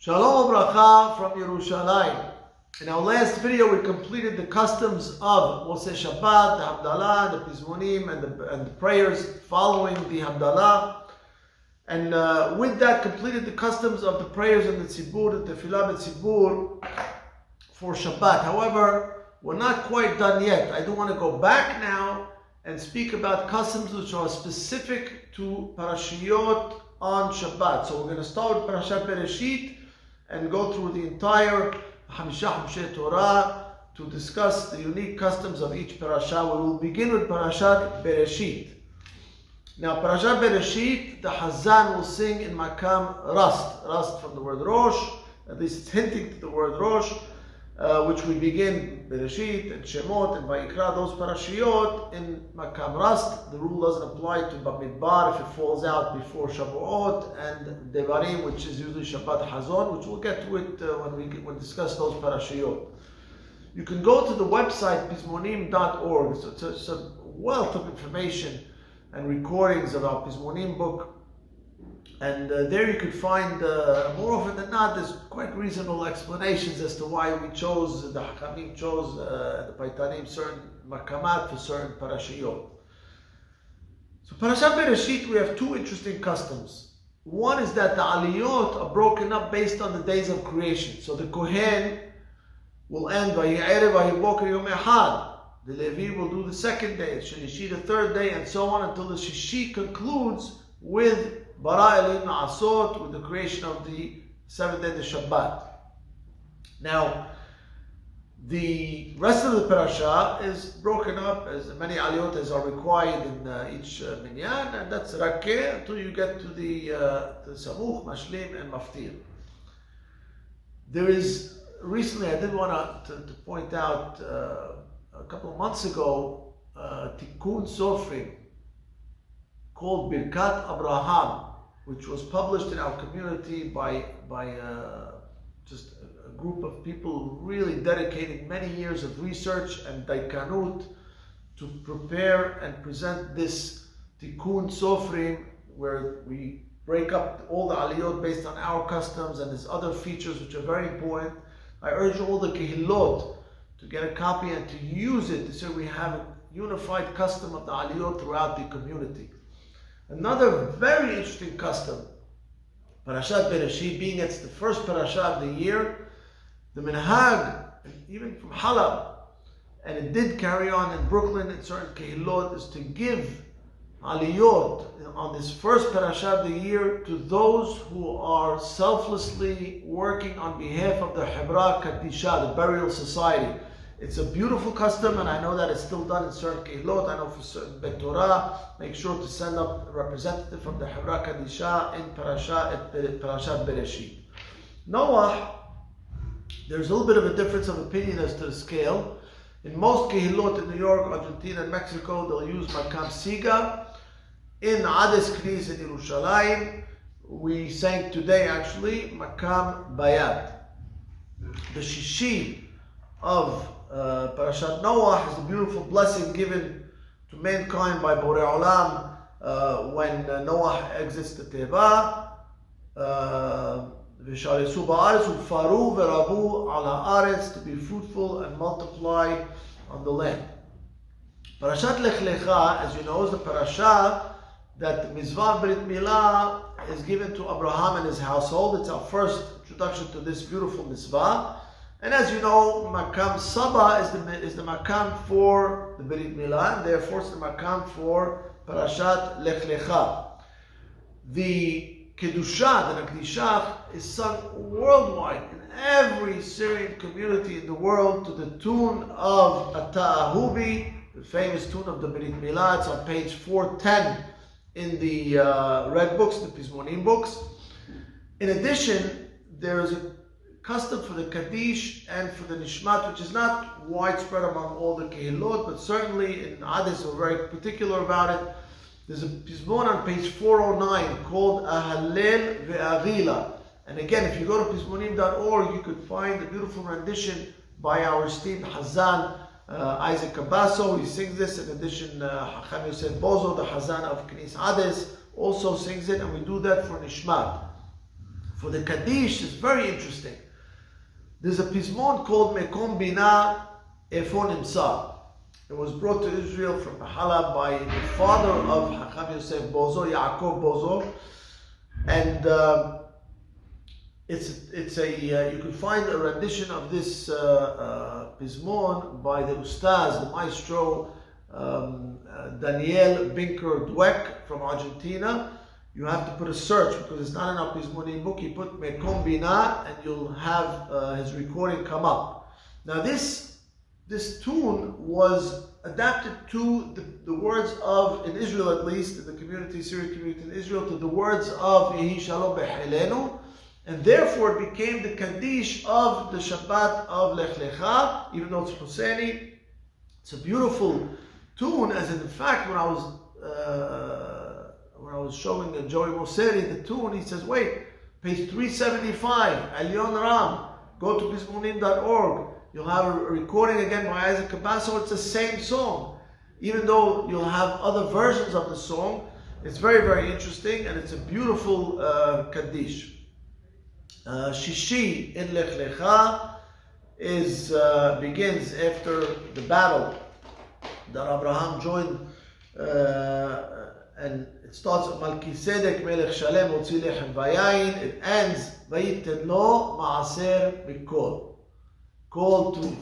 Shalom Bracha from Yerushalayim. In our last video, we completed the customs of Mosei Shabbat, the Hamdalah, the Pizmonim, and the prayers following the Hamdalah. And with that, completed the customs of the prayers and the Tzibbur, the Tefilla BeSibbur for Shabbat. However, we're not quite done yet. I do want to go back now and speak about customs which are specific to Parashiyot on Shabbat. So we're going to start with Parashat Beresheet and go through the entire Haim Shayo Torah to discuss the unique customs of each parasha. We will begin with Parashat Beresheet. Now, Parashat Beresheet, the Hazan will sing in Makam Rast. Rast from the word Rosh, at least it's hinting to the word Rosh, which we begin Beresheet and Shemot and Vayikra, those parashiyot in Makam Rast. The rule doesn't apply to Bamidbar if it falls out before Shavuot, and Devarim, which is usually Shabbat Hazon, which we'll get to it when we discuss those parashiyot. You can go to the website pizmonim.org. So it's a wealth of information and recordings of our Pizmonim book. And there you could find, more often than not, there's quite reasonable explanations as to why we chose, the Hakamim chose, the Paitanim, certain makamat for certain parashiyot. So Parashat Beresheet, we have two interesting customs. One is that the aliyot are broken up based on the days of creation. So the Kohen will end Vayi'erev Vayiboker Yom Echad. The Levi will do the second day, Shlishi the third day, and so on until the Shishi concludes with Bara Elohim Asot, with the creation of the seventh day, the Shabbat. Now, the rest of the parasha is broken up as many aliyot as are required in each minyan, and that's rakeh until you get to the samuch, mashlim, and maftir. There is, recently I did want to point out, a couple of months ago, Tikkun Sofrim called Birkat Abraham, which was published in our community by just a group of people really dedicating many years of research and daikanut to prepare and present this Tikkun Sofrim, where we break up all the aliyot based on our customs, and there's other features which are very important. I urge all the kehillot to get a copy and to use it so we have a unified custom of the aliyot throughout the community. Another very interesting custom, Parashat Beresheet, being it's the first parasha of the year, the Minhag, even from Halab, and it did carry on in Brooklyn in certain kehillot, is to give aliyot on this first parasha of the year to those who are selflessly working on behalf of the Hebra Kadisha, the burial society. It's a beautiful custom, and I know that it's still done in certain kehillot. I know for certain Bet Torah, make sure to send up a representative from the Hebra Kadisha in Parashat Beresheet. Noah, there's a little bit of a difference of opinion as to the scale. In most kehillot in New York, Argentina, and Mexico, they'll use Makam Siga. In Ades Knis in Yerushalayim, we sang today actually Makam Bayat. The Shishi of Parashat Noah is a beautiful blessing given to mankind by Borei Olam when Noah exits the Teva. V'sharesu ba'aretz u'faru v'rabu ala haaretz, to be fruitful and multiply on the land. Parashat Lekha, as you know, is the parasha that the Mizvah Brit Milah is given to Abraham and his household. It's our first introduction to this beautiful Mizvah. And as you know, Makam Saba is the Makam for the Brit Milah, and therefore it's the Makam for Parashat Lekha. The Kedusha, the Nakdishah, is sung worldwide in every Syrian community in the world to the tune of Ata'ahubi, the famous tune of the Brit Milah. It's on page 410 in the red books, the Pizmonim books. In addition, there is a custom for the Kaddish and for the Nishmat, which is not widespread among all the kehillot, but certainly in Ades we're very particular about it. There's a Pizmon on page 409 called Ahalel Ve'avila. And again, if you go to pizmonim.org, you could find a beautiful rendition by our esteemed Hazan, Isaac Cabasso. He sings this. In addition, Haim Shayo Bozo, the Hazan of Knis Ades, also sings it, and we do that for Nishmat. For the Kaddish, it's very interesting. There's a pizmon called Mekom Bina Efon Imsa. It was brought to Israel from Halab by the father of Haim Shayo Bozo, Yaakov Bozo, and you can find a rendition of this pizmon by the ustaz, the maestro Daniel Binker Dweck from Argentina. You have to put a search because it's not in our pizmonim book. You put Mekom Bina and you'll have his recording come up. Now this tune was adapted to the words of, in Israel at least, in the community, Syrian community in Israel, to the words of Yehi Shalom B'Hilenu, and therefore it became the Kaddish of the Shabbat of Lekha, even though it's Husseini. It's a beautiful tune, as in fact, when I was showing Joey Mosseri the tune, he says, wait, page 375, Alyon Ram, go to bizmonim.org. You'll have a recording again by Isaac Cabasso. It's the same song. Even though you'll have other versions of the song, it's very, very interesting, and it's a beautiful Kaddish. Shishi in Lekha begins after the battle that Abraham joined, and it starts with Malkisedek Melech Shalem Otzi Lechem Vayayin. It ends Vayiten Lo Maaser Mikol. Call to